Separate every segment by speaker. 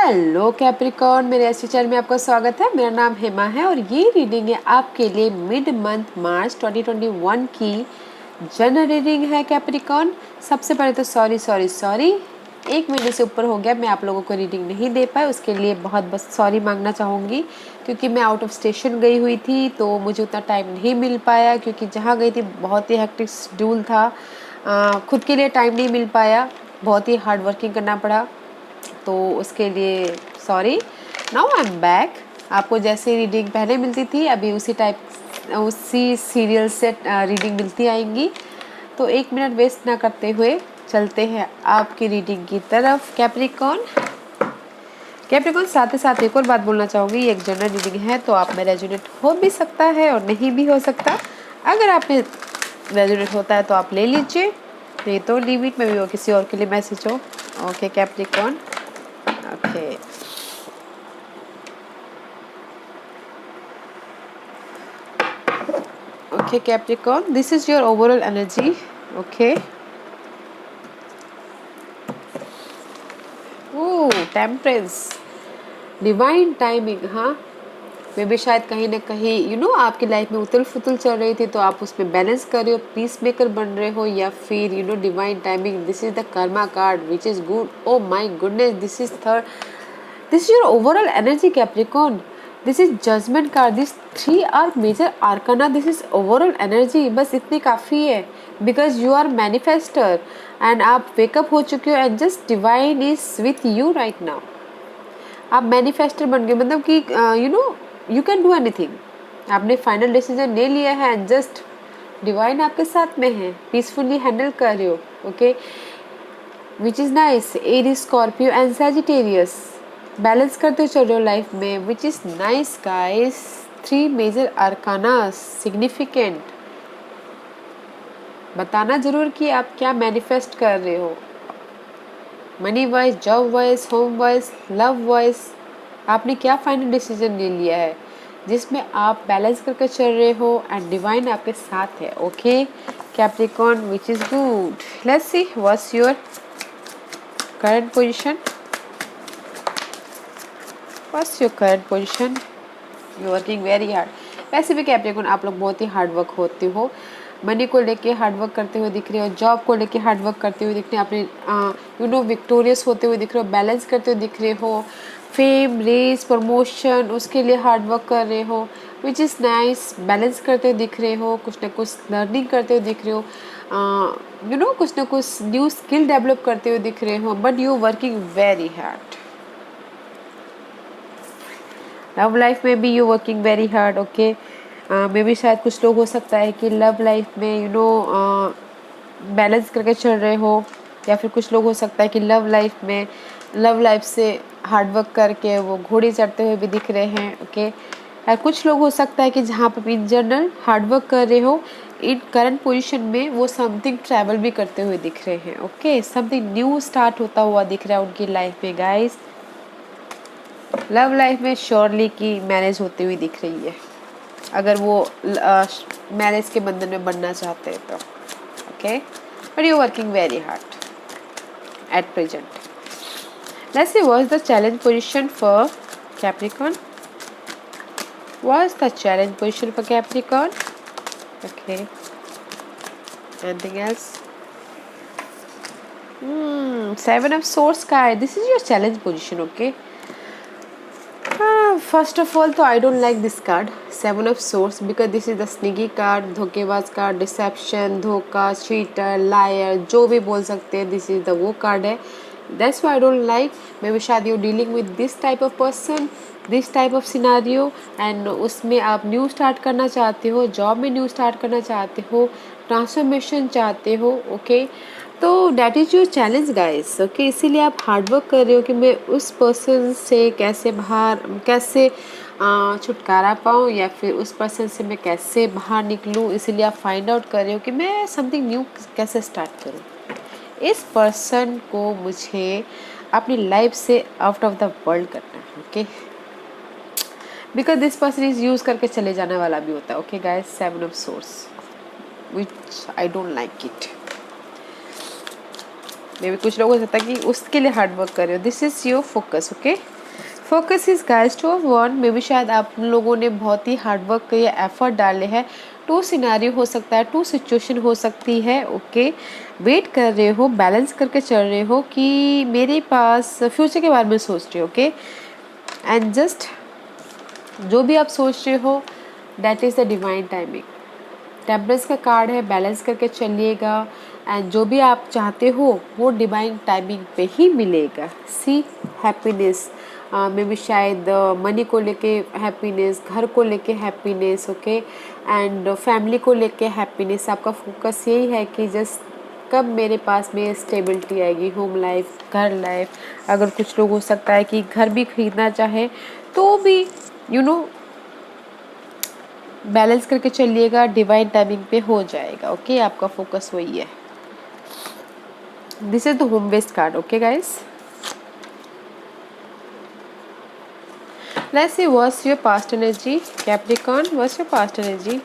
Speaker 1: Hello Capricorn, मेरे ऐसे channel में आपका स्वागत है। मेरा नाम हेमा है और ये रीडिंग है आपके लिए मिड मंथ मार्च 2021 की जनरल रीडिंग है कैप्रिकॉर्न। सबसे पहले तो सॉरी 1 महीने से ऊपर हो गया मैं आप लोगों को रीडिंग नहीं दे पाई, उसके लिए बहुत बहुत सॉरी मांगना चाहूँगी क्योंकि मैं आउट ऑफ स्टेशन गई हुई थी तो मुझे उतना टाइम नहीं मिल पाया, क्योंकि जहाँ गई थी बहुत ही हेक्टिक शेड्यूल था। खुद के लिए टाइम नहीं मिल पाया, बहुत ही हार्ड वर्किंग करना पड़ा, तो उसके लिए sorry. Now I am back. आपको जैसे रीडिंग पहले मिलती थी अभी उसी सीरियल से रीडिंग मिलती आएंगी। तो 1 मिनट वेस्ट ना करते हुए चलते हैं आपकी रीडिंग की तरफ कैप्रिकॉर्न। साथ ही साथ एक और बात बोलना चाहूँगी, ये एक जनरल रीडिंग है तो आप में रेजोनेट हो भी सकता है और नहीं भी हो सकता। अगर आप में रेजोनेट होता है तो आप ले लीजिए, नहीं तो लीव इट, में भी वो किसी और के लिए मैसेज हो। Okay Capricorn, okay. Okay Capricorn, this is your overall energy. Okay. Temperance, divine timing. हाँ, मे भी शायद कहीं ना कहीं आपकी लाइफ में उथल फुथल चल रही थी तो आप उसमें बैलेंस कर रहे हो, पीस मेकर बन रहे हो, या फिर divine timing. This is the karma card which is good. Oh my goodness, this is your overall energy Capricorn. This is judgment card. This 3 are major arcana. This is overall energy, बस इतनी काफ़ी है because you are manifester and आप wake up हो चुके हो and just divine is with you right now. आप manifester बन गए, मतलब कि यू कैन डू एनीथिंग। आपने फाइनल डिसीजन ले लिया है एंड जस्ट डिवाइन आपके साथ में है, पीसफुली हैंडल कर रहे हो। Okay, which is nice. Aries, Scorpio and Sagittarius balance करते चल रहे हो लाइफ में, which is nice guys. 3 major arcana significant. बताना जरूर कि आप क्या मैनिफेस्ट कर रहे हो, money wise, job wise, home wise, love wise. आपने क्या फाइनल डिसीजन ले लिया है जिसमें आप बैलेंस करके चल रहे हो एंड डिवाइन आपके साथ है। Okay Capricorn, which is good. Let's see what's your current position. What's your current position. You working very hard. वैसे भी कैप्रिकॉर्न आप लोग बहुत ही हार्ड वर्क होते हो, मनी को लेके हार्ड वर्क करते हुए दिख रहे हो, जॉब को लेके हार्ड वर्क करते हुए दिख रहे हो, अपने विक्टोरियस होते हुए दिख रहे हो, बैलेंस करते हुए दिख रहे हो, फेम, रेस, प्रमोशन, उसके लिए हार्ड वर्क कर रहे हो, विच इज़ नाइस। बैलेंस करते हुए दिख रहे हो, कुछ ना कुछ लर्निंग करते हुए दिख रहे हो, कुछ ना कुछ न्यू स्किल डेवलप करते हुए दिख रहे हो, but you working very hard. Love life में भी you working very hard. Okay, maybe शायद कुछ लोग हो सकता है कि लव लाइफ में बैलेंस करके चल रहे हो, या फिर कुछ लोग हो सकता है कि लव लाइफ से हार्ड वर्क करके वो घोड़े चढ़ते हुए भी दिख रहे हैं। ओके, और कुछ लोग हो सकता है कि जहाँ पर इन जनरल हार्ड वर्क कर रहे हो, इन करंट पोजीशन में वो समथिंग ट्रैवल भी करते हुए दिख रहे हैं। ओके, समथिंग न्यू स्टार्ट होता हुआ दिख रहा है उनकी लाइफ में गाइस। लव लाइफ में श्योरली की मैरिज होती हुई दिख रही है, अगर वो मैरिज के बंधन में बनना चाहते हैं तो। Okay, but you working very hard at present. Let's see what is the challenge position for Capricorn. What is the challenge position for Capricorn. Okay, anything else. 7 of Swords card. This is your challenge position. Okay. First of all, तो I don't like this card 7 of Swords because this is the sneaky card, धोखेबाज card, deception, धोखा, cheater, liar, जो भी बोल सकते हैं, this is the वो card है। That's why I don't like। May B शायद you dealing with this type of person, this type of scenario, and उसमें आप न्यू स्टार्ट करना चाहते हो, जॉब में न्यू स्टार्ट करना चाहते हो, ट्रांसफॉर्मेशन चाहते हो। ओके, तो that is your challenge guys. Okay, इसीलिए आप हार्डवर्क कर रहे हो कि मैं उस पर्सन से कैसे छुटकारा पाऊँ, या फिर उस पर्सन से मैं कैसे बाहर निकलूँ। इसीलिए आप फाइंड आउट कर रहे हो कि मैं समथिंग न्यू कैसे स्टार्ट करूँ। इस पर्सन को मुझे अपनी लाइफ से आउट ऑफ द वर्ल्ड करना है। Okay, because this person is use करके चले जाने वाला भी होता है। Okay guys, 7 of Swords, which I don't like it. Maybe कुछ लोग हो सकता है कि उसके लिए हार्ड वर्क कर रहे हो। This is your focus, okay. Focus is guys two one, maybe शायद आप लोगों ने बहुत ही हार्ड वर्क या एफर्ट डाले हैं। टू सिनेरियो हो सकता है, टू सिचुएशन हो सकती है, ओके। वेट कर रहे हो, बैलेंस करके चल रहे हो कि मेरे पास फ्यूचर के बारे में सोच रहे हो, ओके। एंड जस्ट जो भी आप सोच रहे हो that is the divine timing. Temperance का कार्ड है, बैलेंस करके चलिएगा एंड जो भी आप चाहते हो वो डिवाइन टाइमिंग पे ही मिलेगा। सी हैप्पीनेस, मे भी शायद मनी को लेके हैप्पीनेस, घर को लेके हैप्पीनेस, ओके, एंड फैमिली को लेके हैप्पीनेस। आपका फोकस यही है कि जस्ट कब मेरे पास में स्टेबिलिटी आएगी, होम लाइफ, घर लाइफ। अगर कुछ लोग हो सकता है कि घर भी खरीदना चाहे तो भी बैलेंस करके चलिएगा, डिवाइन टाइमिंग पे हो जाएगा, ओके। आपका फोकस वही है। This is the home based card, okay guys. Let's see what's your past energy Capricorn, what's your past energy.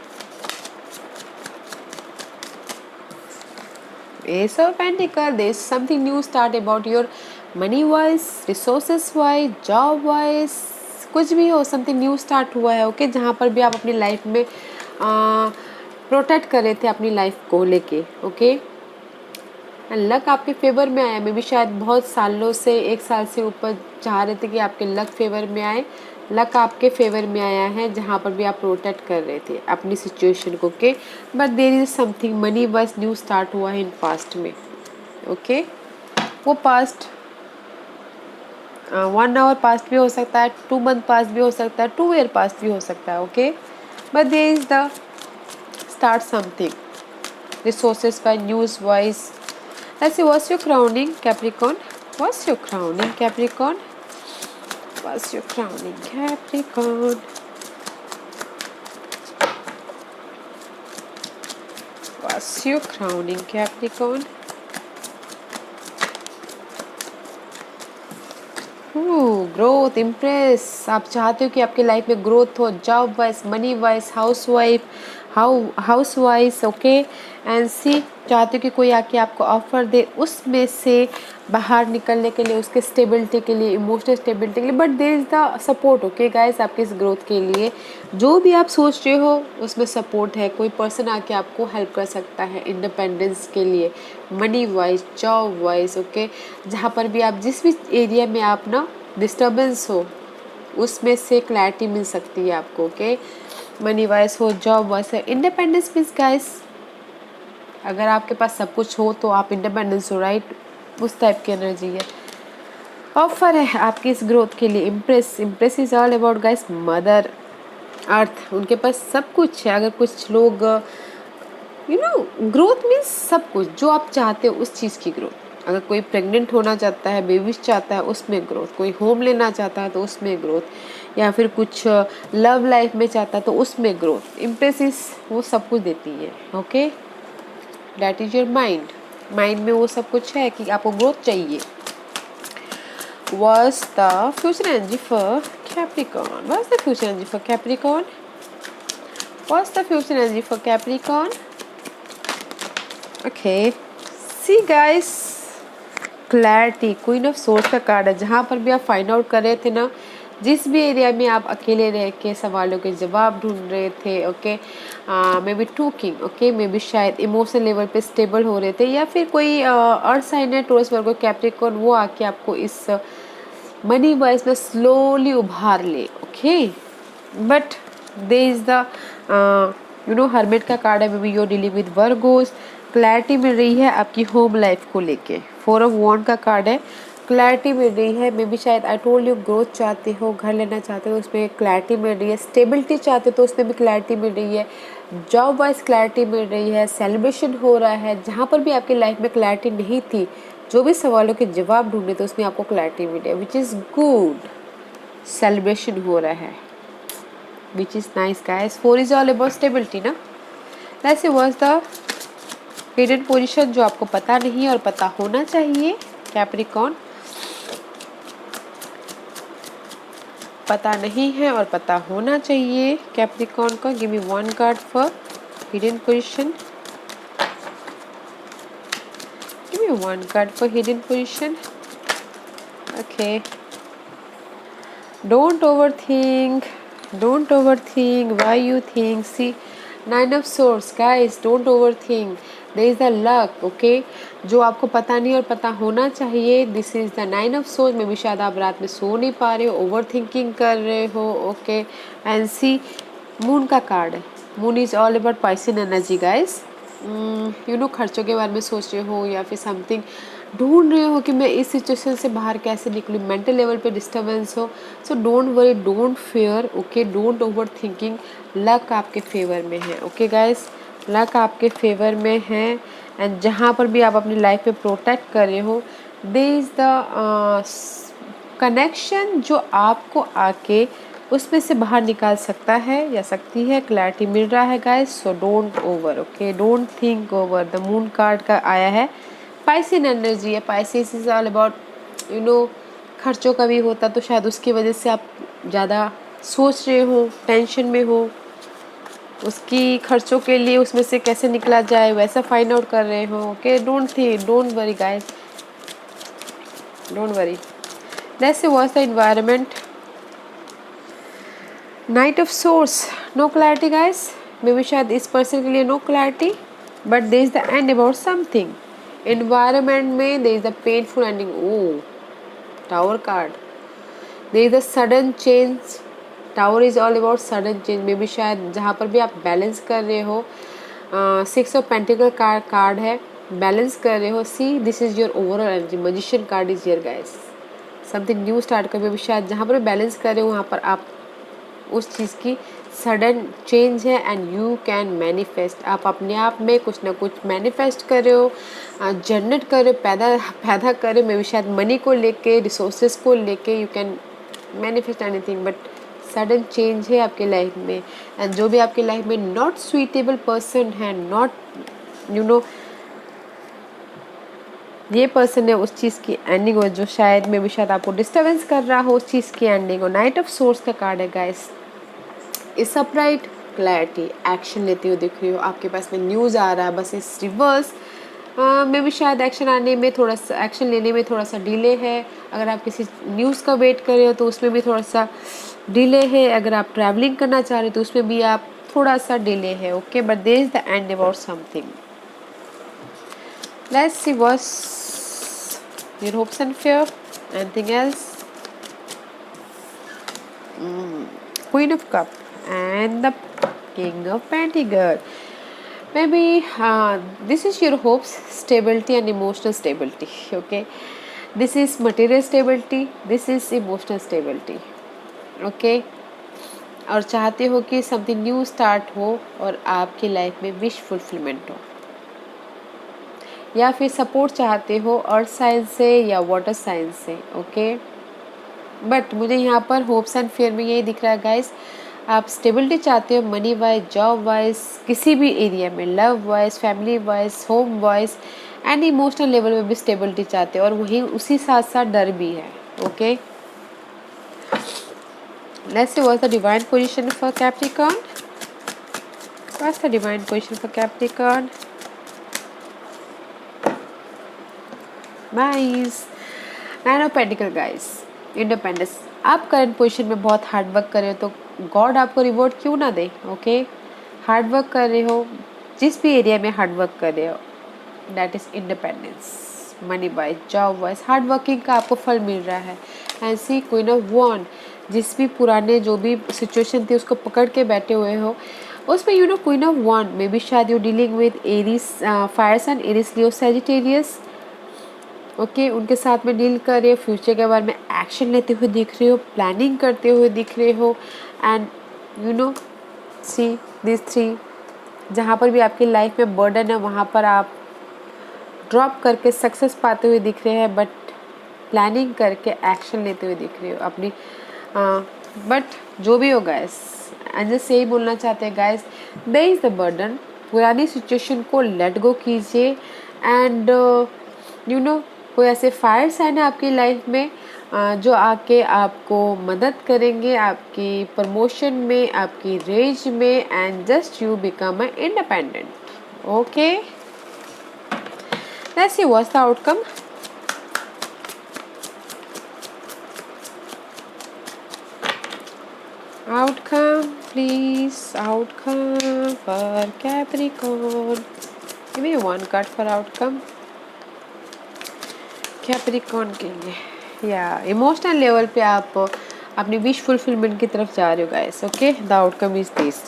Speaker 1: Ace of Pentacles, there is something new start about your money wise, resources wise, job wise, कुछ भी हो, something new start हुआ है, okay. जहाँ पर भी आप अपनी लाइफ में प्रोटेक्ट कर रहे थे अपनी लाइफ को लेके, ओके। लक आपके फेवर में आया, मे भी शायद बहुत सालों से, 1 साल से ऊपर चाह रहे थे कि आपके लक फेवर में आए। लक आपके फेवर में आया है जहाँ पर भी आप प्रोटेक्ट कर रहे थे अपनी सिचुएशन को, okay. But there is something money बस न्यू स्टार्ट हुआ है इन पास्ट में, ओके। वो पास्ट 1 आवर पास्ट भी हो सकता है, 2 मंथ पास्ट भी हो सकता है, 2 ईयर पास्ट भी हो सकता है, okay. But there is the start something resources by news wise. Let's see what's your crowning Capricorn. What's your crowning Capricorn? What's your crowning Capricorn? What's your crowning Capricorn? Growth, impress. आप चाहते हो कि आपकी life में growth हो, job wise, money wise, house wise, okay. And see चाहते हो कि कोई आके आपको ऑफर दे, उसमें से बाहर निकलने के लिए, उसके स्टेबिलिटी के लिए, इमोशनल स्टेबिलिटी के लिए। But there is the support, okay guys, आपके इस ग्रोथ के लिए जो भी आप सोच रहे हो उसमें सपोर्ट है। कोई पर्सन आके आपको हेल्प कर सकता है इंडिपेंडेंस के लिए, money wise, job wise, okay. जहाँ पर भी आप जिस भी एरिया में आप ना डिस्टर्बेंस हो उसमें से क्लैरिटी मिल सकती है आपको, ओके। मनी वाइज हो, जॉब वाइज है, इंडिपेंडेंस मीन्स गाइस अगर आपके पास सब कुछ हो तो आप इंडिपेंडेंस हो, राइट। उस टाइप की एनर्जी है। ऑफर है आपकी इस ग्रोथ के लिए। Impress is all about guys mother earth. उनके पास सब कुछ है। अगर कुछ लोग ग्रोथ मीन्स सब कुछ जो आप चाहते हो उस चीज़ की ग्रोथ। अगर कोई प्रेग्नेंट होना चाहता है, बेबीज चाहता है, उसमें ग्रोथ। कोई होम लेना चाहता है तो उसमें ग्रोथ, या फिर कुछ लव लाइफ में चाहता है तो उसमें ग्रोथ। इम्प्रेसिस वो सब कुछ देती है, okay. That is your mind में वो सब कुछ है कि आपको ग्रोथ चाहिए। What's the future energy for Capricorn? What's the future energy for Capricorn? What's the future energy for Capricorn? Okay. See guys, clarity, queen of source का card है। जहाँ पर भी आप फाइंड आउट कर रहे थे ना, जिस भी एरिया में आप अकेले रह के सवालों के जवाब ढूंढ रहे थे, okay, may be talking, okay, may be शायद इमोशनल लेवल पे स्टेबल हो रहे थे, या फिर कोई अर्थ साइन है, टॉरस वर्गो, कैप्रिकॉर्न, वो आके आपको इस मनी वाइज में स्लोली उभार ले, okay. But there is the hermit का कार्ड है, maybe your dealing with Virgos. Clarity मिल रही है आपकी होम लाइफ को लेके। 4 ऑफ वॉन्ड का कार्ड है, क्लैरिटी मिल रही है। मे बी शायद आई टोल्ड यू ग्रोथ चाहते हो, घर लेना चाहते हो, उसमें क्लैरिटी मिल रही है। स्टेबिलिटी चाहते हो तो उसमें भी क्लैरिटी मिल रही है। जॉब वाइज क्लैरिटी मिल रही है। सेलिब्रेशन हो रहा है। जहाँ पर भी आपकी लाइफ में क्लैरिटी नहीं थी, जो भी सवालों के जवाब ढूंढे थे उसमें आपको क्लैरिटी मिली है, विच इज़ गुड। सेलिब्रेशन हो रहा है, विच is nice guys. 4 is all about stability ना। वैसे वॉज द हिडन पोजीशन जो आपको पता नहीं और पता होना चाहिए कैप्रिकॉर्न। पता नहीं है और पता होना चाहिए कैप्रिकॉर्न को। Give me 1 card for hidden position. Give one card for hidden position. Okay. Don't overthink. Don't overthink. Why you think? See, Nine of Swords, guys. Don't overthink. There is the luck. Okay. जो आपको पता नहीं और पता होना चाहिए. This is the Nine of Swords. में भी शायद आप रात में सो नहीं पा रहे हो, ओवर थिंकिंग कर रहे हो. ओके. एंड सी, मून का कार्ड है. Moon is all about Pisces energy, guys. You know, खर्चों के बारे में सोच रहे हो या फिर समथिंग ढूंढ रहे हो कि मैं इस सिचुएशन से बाहर कैसे निकलूँ. मेंटल लेवल पे डिस्टर्बेंस हो. So don't worry, don't fear. Okay, don't over thinking. Luck आपके फेवर में है. ओके गाइस, लक आपके फेवर में है. एंड जहाँ पर भी आप अपनी लाइफ में प्रोटेक्ट कर रहे हो, देयर इज़ द कनेक्शन जो आपको आके उसमें से बाहर निकाल सकता है या सकती है. क्लैरिटी मिल रहा है guys. So don't over. Okay, don't think over. The moon card का आया है. पाइसिन एनर्जी है. Pisces is all about, you know, खर्चों का भी होता तो शायद उसकी वजह से आप ज़्यादा सोच रहे हो, टेंशन में हो, उसकी खर्चों के लिए उसमें से कैसे निकला जाए वैसा फाइंड आउट कर रहे हो. Okay, don't worry guys, don't worry. Let's see what's the environment. Knight of swords, no clarity guys. May be शायद इस पर्सन के लिए no clarity, but there is the end about something. Environment में there is the painful ending. Oh, tower card. There is the sudden change. Tower is all about sudden change. May be शायद जहाँ पर भी आप balance कर रहे हो, 6 of pentacle card है, बैलेंस कर रहे हो. See, this is your overall energy. Magician card is here guys. Something new start कर. मे बी शायद जहाँ पर बैलेंस कर रहे हो वहाँ पर आप उस चीज़ की सडन चेंज है. And you can manifest. आप अपने आप में कुछ ना कुछ मैनिफेस्ट कर रहे हो, जनरेट कर रहे हो, पैदा कर रहे हो. मे बी शायद मनी को लेके, रिसोर्सेज को लेके you can manifest anything. But sudden change है आपके लाइफ में. एंड जो भी आपके लाइफ में नॉट सुइटेबल पर्सन है, नॉट, यू नो, ये पर्सन है, उस चीज़ की एंडिंग हो जो शायद में भी शायद आपको डिस्टर्बेंस कर रहा हो, उस चीज़ की एंडिंग हो. नाइट ऑफ सोर्स का कार्ड है गाइस. इस अपराइट, क्लैरिटी, एक्शन लेते हुए दिख रही हो. आपके पास में न्यूज़ आ रहा है, बस इस रिवर्स में भी शायद एक्शन आने में थोड़ा सा, एक्शन लेने में थोड़ा सा डिले है. अगर आप किसी न्यूज़ का वेट कर रहे हो तो उसमें भी थोड़ा सा डिले है. अगर आप ट्रैवलिंग करना चाह रहे हो तो उसमें भी आप थोड़ा सा डिले है. Okay, but there is the end about something. Let's see what's your hopes and fear. Anything else? Queen of Cup and the King of Pentacles. Maybe this is your hopes, stability and emotional stability. Okay, this is material stability, this is emotional stability. Okay, और चाहते हो कि something new start हो और आपकी life में wish fulfilment हो, या फिर सपोर्ट चाहते हो अर्थ साइन से या वाटर साइन से. ओके, बट मुझे यहाँ पर होप्स एंड फियर में यही दिख रहा है गाइस. आप स्टेबिलिटी चाहते हो, मनी वाइज, जॉब वाइज, किसी भी एरिया में, love wise, family wise, home wise and emotional level में भी स्टेबिलिटी चाहते हो. और वही उसी साथ साथ डर भी है. Okay, let's see what's the divine position for Capricorn. What's the divine position for Capricorn? Nice. Nine of pentacle guys. Independence. आप करंट पोजीशन में बहुत हार्ड वर्क कर रहे हो तो गॉड आपको रिवॉर्ड क्यों ना दे. ओके, हार्ड वर्क कर रहे हो, जिस भी एरिया में हार्ड वर्क कर रहे हो, that is independence. Money wise, job wise, hard working का आपको फल मिल रहा है. एंड सी, क्वीन ऑफ वॉन्ड. जिस भी पुराने जो भी सिचुएशन थी उसको पकड़ के बैठे हुए हो, उसमें you know queen of wand में भी शायद you dealing with Aries, fire sign, Aries, Leo, Sagittarius. Okay, उनके साथ में डील कर रहे हो. फ्यूचर के बारे में एक्शन लेते हुए दिख रहे हो, प्लानिंग करते हुए दिख रहे हो. And you know, see this 3, जहाँ पर भी आपकी लाइफ में बर्डन है वहाँ पर आप ड्रॉप करके सक्सेस पाते हुए दिख रहे हैं, बट प्लानिंग करके एक्शन लेते हुए दिख रहे हो अपनी. बट जो भी हो गाइस, एंजल से यही बोलना चाहते हैं guys, there is the burden. पुरानी सिचुएशन को लेट गो कीजिए. एंड यू नो, कोई ऐसे फायर साइन है आपकी लाइफ में जो आके आपको मदद करेंगे आपकी प्रमोशन में, आपकी रेंज में. And just you become a independent. Okay, Let's see what's the outcome. Outcome, please. Outcome for Capricorn. Give me one card for outcome. Capricorn के लिए या इमोशनल लेवल पे आप अपनी विश फुलफिलमेंट की तरफ जा रहे हो guys. Okay, the outcome is this.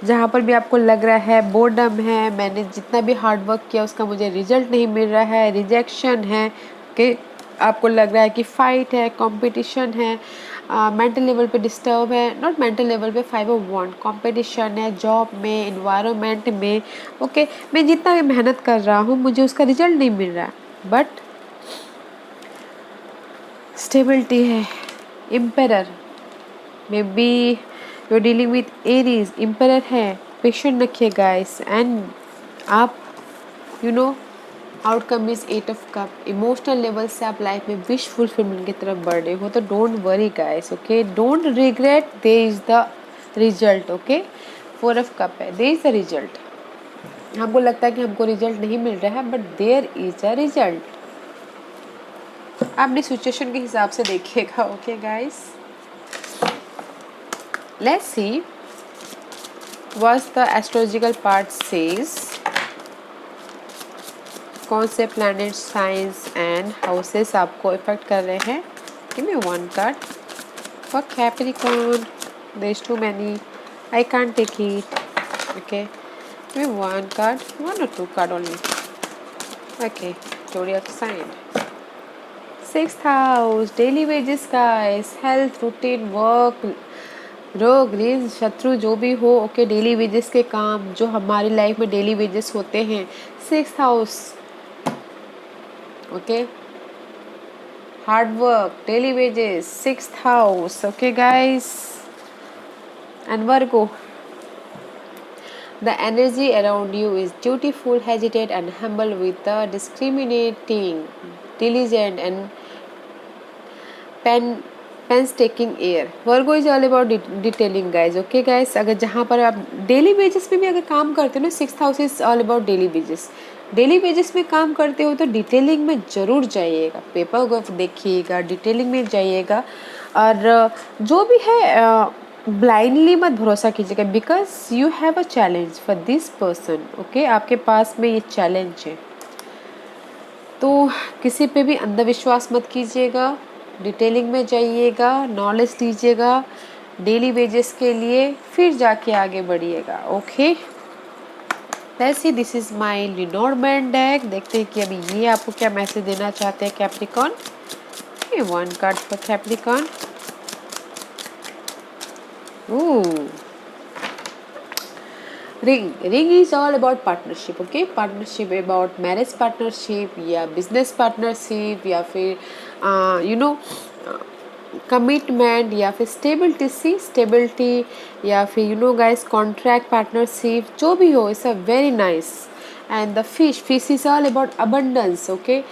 Speaker 1: जहाँ पर भी आपको लग रहा है बोर्डम है, मैंने जितना भी हार्ड वर्क किया उसका मुझे रिजल्ट नहीं मिल रहा है, रिजेक्शन है, कि आपको लग रहा है कि फाइट है, कंपटीशन है, मेंटल लेवल पे डिस्टर्ब है, नॉट मेंटल लेवल पे, 5 ऑफ वॉन्ड, कंपटीशन है जॉब में, इन्वायरमेंट में. ओके, मैं जितना भी मेहनत कर रहा हूँ मुझे उसका रिजल्ट नहीं मिल रहा, बट स्टेबिलिटी है. Emperor, may be you dealing with Aries. Emperor है, पेशेंट रखिए गाइस. एंड आप you know outcome is 8 of cup. Emotional level से आप लाइफ में विश फुलफिलमेंट की तरफ बढ़ रहे हो, तो don't worry guys. Okay, don't regret, there is the result. Okay, 4 of cup है, देयर इज द रिजल्ट. हमको लगता है कि हमको रिजल्ट नहीं मिल रहा है, but there is a result. अपनी सिचुएशन के हिसाब से देखिएगा. Okay guys, let's see what the astrological part says. कौन से प्लैनेट, साइंस एंड हाउसेस आपको इफेक्ट कर रहे हैं. Give me one card for Capricorn. There is too many, I can't take it. Okay, give me one card, 1 or 2 card only. Okay, zodiac sign. 6th house, daily wages guys, health, routine, work, रोग ऋण शत्रु जो भी हो. Okay, daily wages के काम जो हमारी लाइफ में डेली वेजेस होते हैं. 6th house. Okay, hard work, daily wages, 6th house. Okay guys, and Virgo. The energy around you is dutiful, hesitate and humble with a discriminating, diligent and painstaking air. Virgo is all about detailing guys. Okay guys, अगर जहाँ पर आप daily basis पे भी अगर काम करते हो ना, 6th house is all about daily basis. Daily basis में काम करते हो तो डिटेलिंग में ज़रूर जाइएगा, पेपर वर्क देखिएगा, डिटेलिंग में जाइएगा. और जो भी है ब्लाइंडली मत भरोसा कीजिएगा, because you have a challenge for this person. Okay, आपके पास में ये चैलेंज है, तो किसी पे भी अंधविश्वास मत कीजिएगा. डिटेलिंग में जाइएगा, नॉलेज लीजिएगा डेली वेजेस के लिए, फिर जाके आगे बढ़िएगा. Okay, let's see, this is my Lenormand deck. देखते हैं कि अभी ये आपको क्या मैसेज देना चाहते हैं Capricorn. One card for Capricorn. Ring is all about partnership. Okay, partnership about marriage partnership या business partnership या फिर commitment या फिर stability या फिर guys contract partnership, जो भी हो, it's a very nice. And the fish is all about abundance. Okay,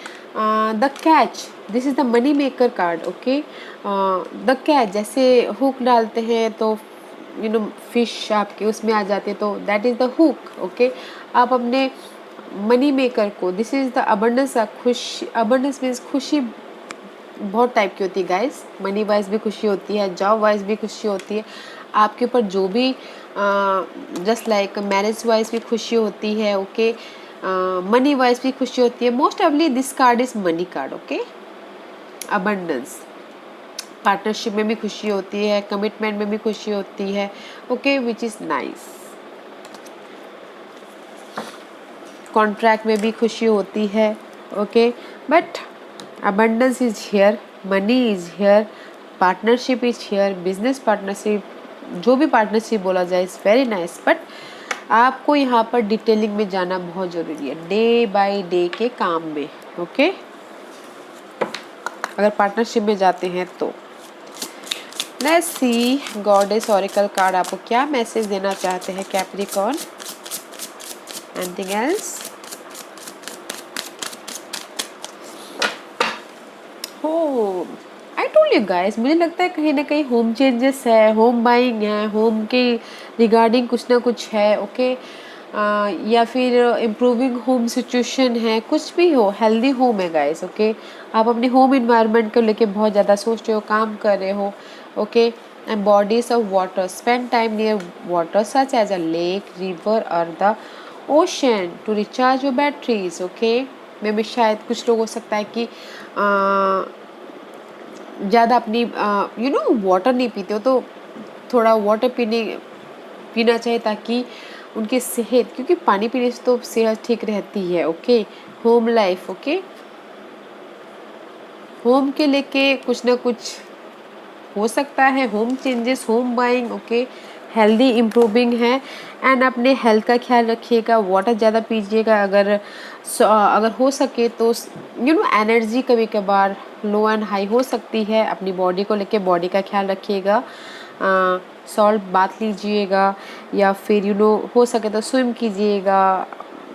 Speaker 1: the catch, this is the money maker card. Okay, the catch, जैसे हुक डालते हैं तो फिश आपके उसमें आ जाते हैं, तो that is the hook. Okay, आप अपने मनी मेकर को, दिस इज़ द अबंडेंस. खुशी, अबंडेंस मीन्स खुशी बहुत टाइप की होती है गाइस. मनी वाइज भी खुशी होती है, जॉब वाइज भी खुशी होती है, आपके ऊपर जो भी जस्ट लाइक मैरिज वाइज भी खुशी होती है. ओके, मनी वाइज भी खुशी होती है. Most ऑफली this card is money card. Okay, abundance. Partnership में भी खुशी होती है, कमिटमेंट में भी खुशी होती है. Okay, which is nice. Contract में भी खुशी होती है. Okay, but abundance is here, money is here, partnership is here, business partnership, जो भी पार्टनरशिप बोला जाए, इज़ वेरी नाइस. बट आपको यहाँ पर डिटेलिंग में जाना बहुत ज़रूरी है, डे बाय डे के काम में. ओके, अगर पार्टनरशिप में जाते हैं तो. Let's see goddess oracle card आपको क्या मैसेज देना चाहते हैं कैप्रिकॉर्न. Anything else. हो, आई टोल्ड यू गाइस, मुझे लगता है कहीं ना कहीं होम चेंजेस है, होम बाइंग है, होम के रिगार्डिंग कुछ ना कुछ है. ओके, या फिर इम्प्रूविंग होम सिचुएशन है, कुछ भी हो, हेल्दी होम है गाइस, ओके। आप अपने होम इन्वायरमेंट को लेके बहुत ज़्यादा सोच रहे हो, काम कर रहे हो, okay. And bodies of water, spend time near water such as a lake, river और the ocean to recharge your batteries, okay. में भी शायद कुछ लोग हो सकता है कि ज़्यादा अपनी वाटर नहीं पीते हो, तो थोड़ा वाटर पीना चाहिए ताकि उनकी सेहत, क्योंकि पानी पीने से तो सेहत ठीक रहती है, okay. Home life, okay. Home के लेके कुछ ना कुछ हो सकता है, home changes, home buying, okay. Healthy improving है। एंड अपने हेल्थ का ख्याल रखिएगा, वाटर ज़्यादा पीजिएगा, अगर हो सके तो एनर्जी कभी कभार लो एंड हाई हो सकती है, अपनी बॉडी को लेके बॉडी का ख्याल रखिएगा। सॉल्ट बाथ लीजिएगा, या फिर हो सके तो स्विम कीजिएगा,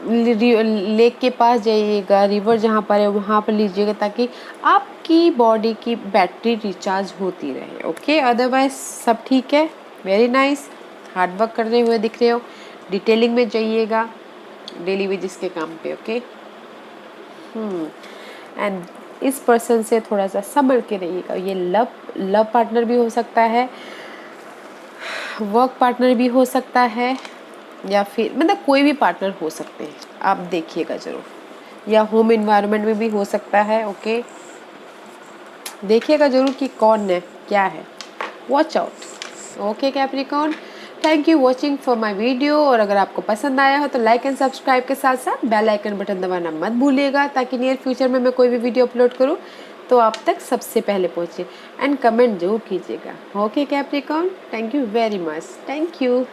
Speaker 1: लेक के पास जाइएगा, रिवर जहाँ पर है वहाँ पर लीजिएगा, ताकि आपकी बॉडी की बैटरी रिचार्ज होती रहे, ओके। अदरवाइज सब ठीक है, वेरी नाइस। हार्ड वर्क करते हुए दिख रहे हो, डिटेलिंग में जाइएगा डेली वेजेस के काम पे, ओके। एंड इस पर्सन से थोड़ा सा संभल के रहिएगा। ये लव पार्टनर भी हो सकता है, वर्क पार्टनर भी हो सकता है, या फिर मतलब कोई भी पार्टनर हो सकते हैं, आप देखिएगा ज़रूर, या होम इन्वायरमेंट में भी हो सकता है, ओके। देखिएगा ज़रूर कि कौन है, क्या है, watch out, okay Capricorn. Thank you watching for my video. और अगर आपको पसंद आया हो तो लाइक एंड सब्सक्राइब के साथ साथ बेल आइकन बटन दबाना मत भूलिएगा, ताकि नियर फ्यूचर में मैं कोई भी वीडियो अपलोड करूँ तो आप तक सबसे पहले पहुँचे। एंड कमेंट जरूर कीजिएगा, okay Capricorn. Thank you very much, thank you.